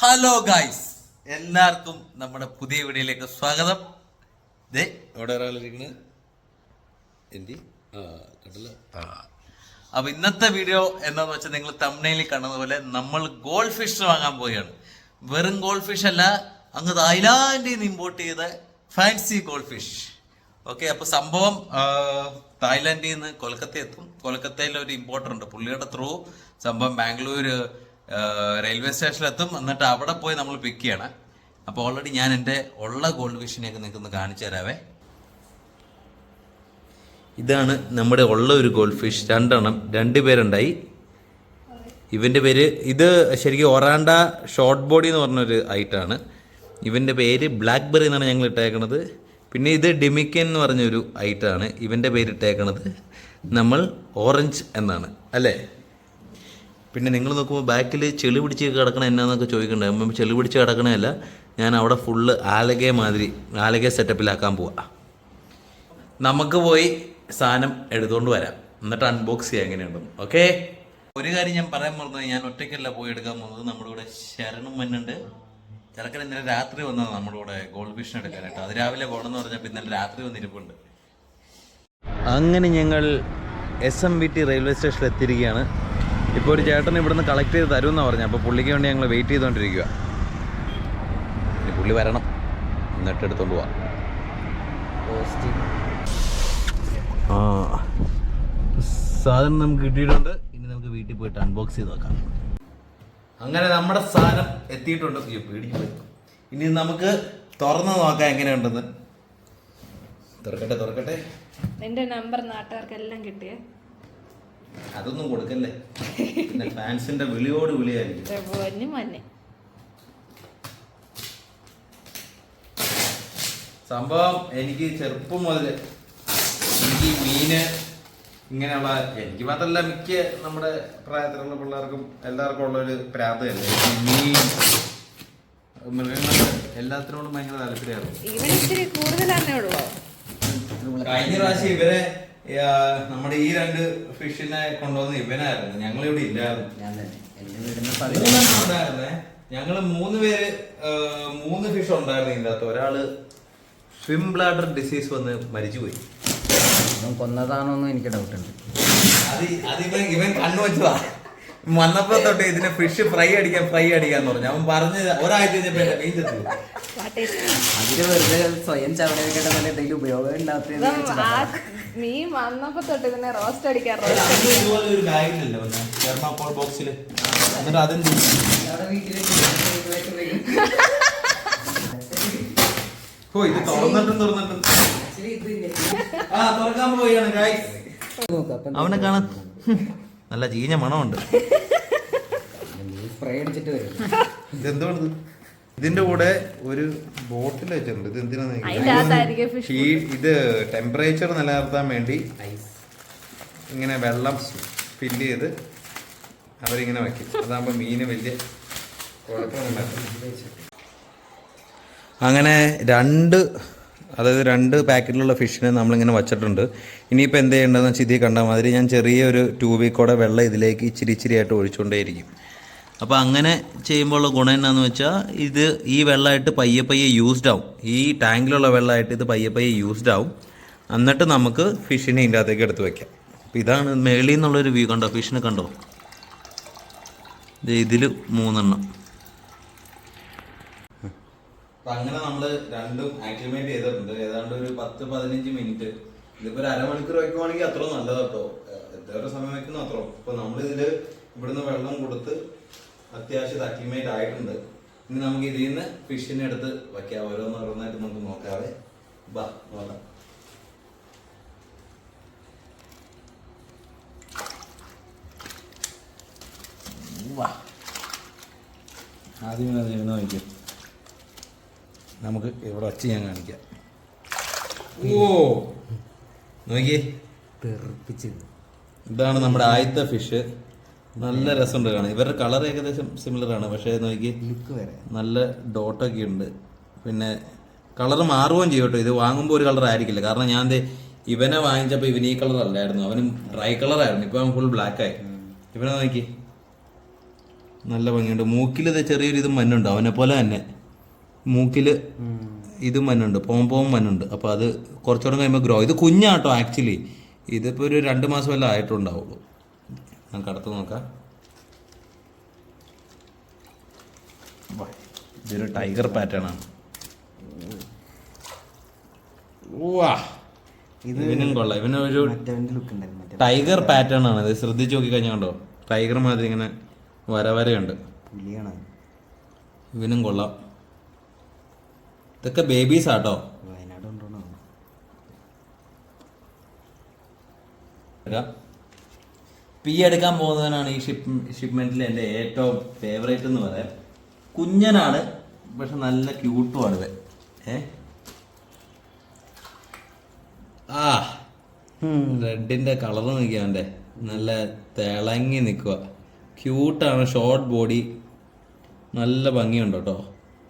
Hello guys, എല്ലാവർക്കും നമ്മുടെ പുതിയ വീഡിയോയിലേക്ക് സ്വാഗതം. ഇവിടെ ഒരാളിരിക്കുന്നത് അപ്പൊ ഇന്നത്തെ വീഡിയോ എന്താന്ന് വെച്ചാൽ നിങ്ങൾ തംബ്നെയിലിൽ കണ്ടതുപോലെ നമ്മൾ ഗോൾഡ് ഫിഷ് വാങ്ങാൻ പോവുകയാണ്. വെറും ഗോൾഡ് ഫിഷ് അല്ല, അങ്ങ് തായ്ലാൻഡിൽ നിന്ന് ഇമ്പോർട്ട് ചെയ്ത ഫാൻസി ഗോൾഡ് ഫിഷ്. ഓക്കെ, അപ്പൊ സംഭവം തായ്ലാൻഡിൽ നിന്ന് കൊൽക്കത്ത എത്തും. കൊൽക്കത്തയിൽ ഒരു ഇമ്പോർട്ടർ ഉണ്ട്, പുള്ളിയുടെ ത്രൂ സംഭവം ബാംഗ്ലൂർ റെയിൽവേ സ്റ്റേഷനിലെത്തും. എന്നിട്ട് അവിടെ പോയി നമ്മൾ പിക്ക് ചെയ്യണം. അപ്പോൾ ഓൾറെഡി ഞാൻ എൻ്റെ ഉള്ള ഗോൾഡ് ഫിഷിനെയൊക്കെ നിൽക്കുന്ന കാണിച്ചു തരാവേ. ഇതാണ് നമ്മുടെ ഉള്ള ഒരു ഗോൾഡ് ഫിഷ്, 2 എണ്ണം, 2 പേരുണ്ടായി. ഇവൻ്റെ പേര്, ഇത് ശരിക്കും ഒറാണ്ട ഷോർട്ട് ബോഡി എന്ന് പറഞ്ഞൊരു ഐറ്റാണ്. ഇവൻ്റെ പേര് ബ്ലാക്ക് ബെറി എന്നാണ് ഞങ്ങൾ ഇട്ടേക്കണത്. പിന്നെ ഇത് ഡിമിക്കൻ എന്ന് പറഞ്ഞൊരു ഐറ്റാണ്. ഇവൻ്റെ പേര് ഇട്ടേക്കണത് നമ്മൾ ഓറഞ്ച് എന്നാണ്, അല്ലേ? പിന്നെ നിങ്ങൾ നോക്കുമ്പോൾ ബാക്കിൽ ചെളി പിടിച്ച് കിടക്കണ എന്നാന്നൊക്കെ ചോദിക്കണ്ടാകും. ചെളി പിടിച്ച് കിടക്കണമല്ല, ഞാൻ അവിടെ ഫുള്ള് ആലകെ സെറ്റപ്പിലാക്കാൻ പോവാം. നമുക്ക് പോയി സാധനം എടുത്തുകൊണ്ട് വരാം, എന്നിട്ട് അൺബോക്സ് ചെയ്യാം എങ്ങനെയുണ്ടെന്ന്. ഓക്കെ, ഒരു കാര്യം ഞാൻ പറയാൻ മറന്നത്, ഞാൻ ഒറ്റയ്ക്കല്ല പോയി എടുക്കാൻ പോകുന്നത്. നമ്മുടെ കൂടെ ശരണും മന്നുണ്ട്. ചിലക്കൻ ഇന്നലെ രാത്രി വന്നതാണ് നമ്മുടെ കൂടെ ഗോൾഡ് ഫിഷിന് എടുക്കാനായിട്ട്. അത് രാവിലെ പോകണമെന്ന് പറഞ്ഞപ്പോൾ ഇന്നലെ രാത്രി വന്നിരിപ്പുണ്ട്. അങ്ങനെ ഞങ്ങൾ SMVT റെയിൽവേ സ്റ്റേഷനിൽ എത്തിയിരിക്കുകയാണ്. ഇപ്പോൾ ഒരു ചേട്ടൻ ഇവിടുന്ന് കളക്ട് ചെയ്ത് തരുമെന്നാണ് പറഞ്ഞത്. അപ്പോൾ പുള്ളിക്ക് വേണ്ടി ഞങ്ങൾ വെയിറ്റ് ചെയ്തുകൊണ്ടിരിക്കുക. ഇനി പുള്ളി വരണം, എന്നിട്ട് എടുത്തുകൊണ്ട് പോവാം. സാധനം നമുക്ക് കിട്ടിയിട്ടുണ്ട്. ഇനി നമുക്ക് വീട്ടിൽ പോയിട്ട് അൺബോക്സ് ചെയ്ത് നോക്കാം. അങ്ങനെ നമ്മുടെ സാധനം എത്തിയിട്ടുണ്ട്. പേടിച്ചു പോയി. ഇനി നമുക്ക് തുറന്ന് നോക്കാം എങ്ങനെയുണ്ടെന്ന്. തുറക്കട്ടെ. നിന്റെ നമ്പർ നാട്ടുകാർക്കെല്ലാം കിട്ടിയേ. അതൊന്നും കൊടുക്കല്ലേ, പിന്നെ ഫാൻസിന്റെ വിളിയോട് വിളിയായിരിക്കും. സംഭവം എനിക്ക് ചെറുപ്പം മുതൽ എനിക്ക് മീന് ഇങ്ങനെയുള്ള, എനിക്ക് മാത്രമല്ല മിക്ക നമ്മുടെ പ്രായത്തിലുള്ള പിള്ളേർക്കും എല്ലാവർക്കും ഉള്ളൊരു പ്രാന്ത് തന്നെ. മീൻ, മൃഗങ്ങൾ എല്ലാത്തിനോടും ഭയങ്കര താല്പര്യമായിരുന്നു. കഴിഞ്ഞ പ്രാവശ്യം ഇവരെ നമ്മുടെ ഈ 2 ഫിഷിനെ കൊണ്ടുവന്ന് ഇവനായിരുന്നു. ഞങ്ങളിവിടെ ഇല്ലായിരുന്നു. ഞങ്ങള് 3 പേര് 3 ഫിഷ് ഉണ്ടായിരുന്നു ഇതിൻ്റെ അകത്ത്. ഒരാള് സ്വിം ബ്ലാഡർ ഡിസീസ് വന്ന് മരിച്ചുപോയി. കൊന്നതാണോന്നും എനിക്ക് ഡൗട്ട് ഉണ്ട്. ഇവൻ കണ്ണു വെച്ചതാ. വന്നപ്പോ തൊട്ട് ഇതിനെ ഫിഷ് ഫ്രൈ അടിക്കാന്ന് പറഞ്ഞു. അവൻ പറഞ്ഞ് ഒരാഴ്ച കഴിഞ്ഞപ്പോ എന്റെ മീൻ ചെത്തു. അതിന് വെറുതെ സ്വയം ചവട എന്തെങ്കിലും ഉപയോഗം ഉണ്ടാകാത്ത മീൻ വന്നപ്പോ തൊട്ട് ഇതിനെ റോസ്റ്റ് അടിക്കാൻ ഇതുപോലെ ഒരു ബാഗിലല്ലേ തെർമാക്കോൾ ബോക്സില്. എന്നിട്ട് അതും ഇത് തുറന്നിട്ടും തുറക്കാൻ പോവുകയാണ് ഗൈസ്. അവനെ കാണാൻ നല്ല ചീഞ്ഞ മണമുണ്ട്. സ്പ്രേ അടിച്ചിട്ട് വരും. ഇതെന്തുകൊണ്ട് ഇതിന്റെ കൂടെ ഒരു ബോട്ടിൽ വെച്ചിട്ടുണ്ട്. ഇത് എന്തിനാണ്? ഇത് ടെമ്പറേച്ചർ നിലനിർത്താൻ വേണ്ടി ഇങ്ങനെ വെള്ളം ഫില്ല് ചെയ്ത് അവരിങ്ങനെ വയ്ക്കും. അതാകുമ്പോൾ മീന് വലിയ കുഴപ്പമൊന്നുമില്ല. അങ്ങനെ 2 പാക്കറ്റിലുള്ള ഫിഷിനെ നമ്മളിങ്ങനെ വച്ചിട്ടുണ്ട്. ഇനിയിപ്പോൾ എന്ത് ചെയ്യേണ്ടതെന്ന് വെച്ചാൽ ഇതിൽ കണ്ടാൽ മാതിരി ഞാൻ ചെറിയൊരു ട്യൂബിൽ കൂടെ വെള്ളം ഇതിലേക്ക് ഇച്ചിരി ആയിട്ട് ഒഴിച്ചുകൊണ്ടേയിരിക്കും. അപ്പോൾ അങ്ങനെ ചെയ്യുമ്പോൾ ഉള്ള ഗുണം എന്നാന്ന് വെച്ചാൽ ഈ വെള്ളമായിട്ട് പയ്യെ യൂസ്ഡ് ആവും. ഈ ടാങ്കിലുള്ള വെള്ളമായിട്ട് ഇത് പയ്യെ യൂസ്ഡ് ആവും. എന്നിട്ട് നമുക്ക് ഫിഷിനെ ഇതിൻ്റെ അകത്തേക്ക് എടുത്ത് വയ്ക്കാം. അപ്പോൾ ഇതാണ് മേളിൽ നിന്നുള്ളൊരു വ്യൂ. കണ്ടോ ഫിഷിനെ കണ്ടോ? ഇതിൽ 3 എണ്ണം. അപ്പം അങ്ങനെ നമ്മൾ 2ഉം ആക്ലിമേറ്റ് ചെയ്തിട്ടുണ്ട്. ഏതാണ്ട് ഒരു 10-15 മിനിറ്റ്. ഇതിപ്പോൾ ഒരു അരമണിക്കൂർ വയ്ക്കുവാണെങ്കിൽ അത്ര നല്ലത് കേട്ടോ. എത്ര സമയം വയ്ക്കുന്നു അത്ര. ഇപ്പോൾ നമ്മളിതിൽ ഇവിടുന്ന് വെള്ളം കൊടുത്ത് അത്യാവശ്യം ഇത് അക്ലിമേറ്റ് ആയിട്ടുണ്ട്. ഇനി നമുക്ക് ഇതിൽ നിന്ന് ഫിഷിനെ എടുത്ത് വയ്ക്കാം. ഓരോന്നായിട്ട് നമുക്ക് നോക്കാവേ. നോക്കാം. ആദ്യം നോക്കിക്കാം. നമുക്ക് ഇവിടെ വച്ച് ഞാൻ കാണിക്കാം. നോക്കിയേ, ഇതാണ് നമ്മുടെ ആദ്യത്തെ ഫിഷ്. നല്ല രസമുണ്ട് കാണാൻ. ഇവരുടെ കളർ ഏകദേശം സിമിലർ ആണ്, പക്ഷേ നോക്കി നല്ല ഡോട്ടൊക്കെ ഉണ്ട്. പിന്നെ കളർ മാറുകയും ചെയ്യും കേട്ടോ. ഇത് വാങ്ങുമ്പോൾ ഒരു കളർ ആയിരിക്കില്ല. കാരണം ഞാൻ ഇവനെ വാങ്ങിച്ചപ്പോൾ ഇവന് ഈ കളർ അല്ലായിരുന്നു, അവനും ഡ്രൈ കളറായിരുന്നു. ഇപ്പൊ അവൻ ഫുൾ ബ്ലാക്ക് ആയി. ഇവനെ നോക്കി നല്ല ഭംഗിയുണ്ട്. മൂക്കിൽ ഇത് ചെറിയൊരു ഇത് മഞ്ഞുണ്ട്, അവനെ പോലെ തന്നെ മൂക്കിൽ ഇത് മഞ്ഞുണ്ട്, പോം മഞ്ഞുണ്ട്. അപ്പോൾ അത് കുറച്ചുകൂടെ കഴിയുമ്പോൾ ഗ്രോ. ഇത് കുഞ്ഞാട്ടോ ആക്ച്വലി, ഇതിപ്പോൾ ഒരു 2 മാസം വല്ല ആയിട്ടുണ്ടാവുള്ളൂ. നമുക്ക് അടുത്ത് നോക്കാം. ഇതൊരു ടൈഗർ പാറ്റേൺ ആണ്. ഇവനും കൊള്ളാം. ഇവനൊരു ടൈഗർ പാറ്റേൺ ആണ്. ഇത് ശ്രദ്ധിച്ച് നോക്കി കഴിഞ്ഞാൽ കണ്ടോ, ടൈഗർ മാതിരി ഇങ്ങനെ വരയുണ്ട്. ഇവനും കൊള്ളാം. ഇതൊക്കെ ബേബീസ് ആട്ടോ. പി എടുക്കാൻ പോകുന്നവനാണ് ഈ ഷിപ്മെന്റിൽ എൻ്റെ ഏറ്റവും ഫേവറേറ്റ് എന്ന് പറയാം. കുഞ്ഞനാണ്, പക്ഷെ നല്ല ക്യൂട്ടുമാണ് ഇത്. റെഡിന്റെ കളർ നോക്കിയാ അവൻ്റെ, നല്ല തിളങ്ങി നിൽക്കുക. ക്യൂട്ടാണ്, ഷോർട്ട് ബോഡി, നല്ല ഭംഗിയുണ്ട് കേട്ടോ.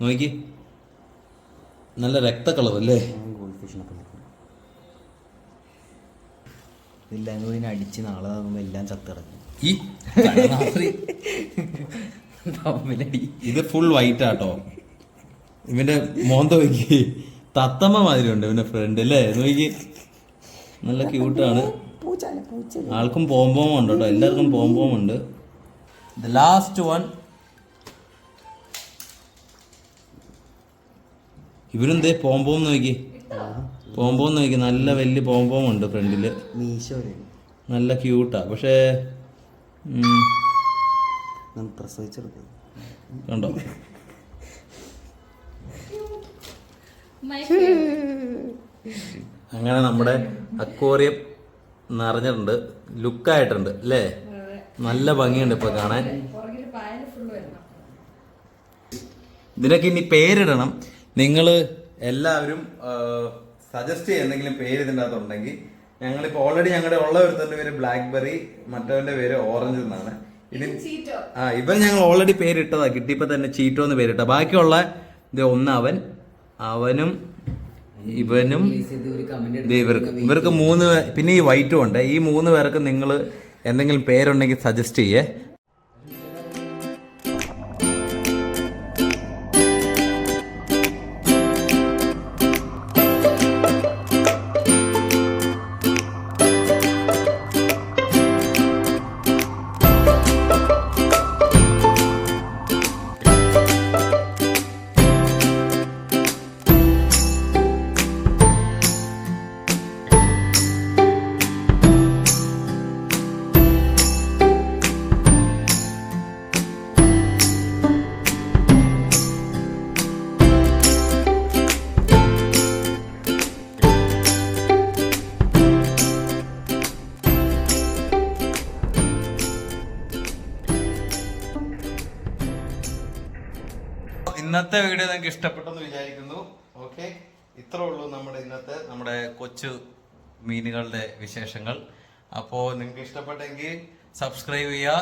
നോക്കി, നല്ല രക്ത കളർ അല്ലേ. അടിച്ച് നാളെ എല്ലാം ചത്തിറങ്ങി. ഇത് ഫുൾ വൈറ്റ് ആട്ടോ. ഇവന്റെ മോന്ത നോക്കി, തത്തമ്മ മാതിരി ഉണ്ട് ഇവന്റെ ഫ്രണ്ട് അല്ലേ. നോക്കി, നല്ല ക്യൂട്ടാണ്. ആൾക്കും പോംപോം ഉണ്ട് കേട്ടോ, എല്ലാവർക്കും പോംപോം ഉണ്ട്. The last one. ഇവരെന്തേ പോംപോം നോക്കി, പോംപോം നോക്കി, നല്ല വലിയ പോംപോം ഉണ്ട് ഫ്രണ്ടില്, നല്ല ക്യൂട്ടാ. പക്ഷേ കണ്ടോ, അങ്ങനെ നമ്മുടെ അക്വേറിയം നിറഞ്ഞിട്ടുണ്ട്, ലുക്കായിട്ടുണ്ട് അല്ലേ. നല്ല ഭംഗിയുണ്ട് ഇപ്പൊ കാണാൻ. ഇതിനൊക്കെ ഇനി പേരിടണം. നിങ്ങൾ എല്ലാവരും സജസ്റ്റ് ചെയ്യുക എന്തെങ്കിലും പേര് ഇതിൻ്റെ അകത്തുണ്ടെങ്കിൽ. ഞങ്ങളിപ്പോൾ ഓൾറെഡി ഞങ്ങളുടെ ഉള്ള ഒരുത്തൻ്റെ പേര് ബ്ലാക്ക്ബെറി, മറ്റവന്റെ പേര് ഓറഞ്ച് എന്നാണ്. ഇവൻ ഞങ്ങൾ ഓൾറെഡി പേരിട്ടതാ, കിട്ടിയപ്പോൾ തന്നെ ചീറ്റോ എന്ന് പേരിട്ട. ബാക്കിയുള്ള ഇത് ഒന്ന് അവനും ഇവനും ഇവർക്ക് 3 പിന്നെ ഈ വൈറ്റും ഉണ്ട്. ഈ 3 പേർക്ക് നിങ്ങൾ എന്തെങ്കിലും പേരുണ്ടെങ്കിൽ സജസ്റ്റ് ചെയ്യേ. ഇന്നത്തെ വീഡിയോ നിങ്ങൾക്ക് ഇഷ്ടപ്പെട്ടെന്ന് വിചാരിക്കുന്നു. ഓക്കെ, ഇത്രേ ഉള്ളൂ നമ്മുടെ കൊച്ചു മീനുകളുടെ വിശേഷങ്ങൾ. അപ്പോൾ നിങ്ങൾക്ക് ഇഷ്ടപ്പെട്ടെങ്കിൽ സബ്സ്ക്രൈബ് ചെയ്യുക,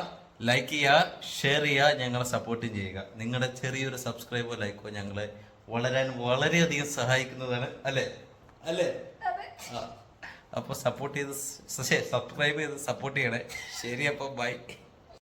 ലൈക്ക് ചെയ്യുക, ഷെയർ ചെയ്യുക, ഞങ്ങളെ സപ്പോർട്ടും ചെയ്യുക. നിങ്ങളുടെ ചെറിയൊരു സബ്സ്ക്രൈബോ ലൈക്കോ ഞങ്ങളെ വളരാൻ വളരെയധികം സഹായിക്കുന്നതാണ്. അല്ലേ? അപ്പോൾ സബ്സ്ക്രൈബ് ചെയ്ത് സപ്പോർട്ട് ചെയ്യണേ. ശരി, അപ്പോൾ ബൈ.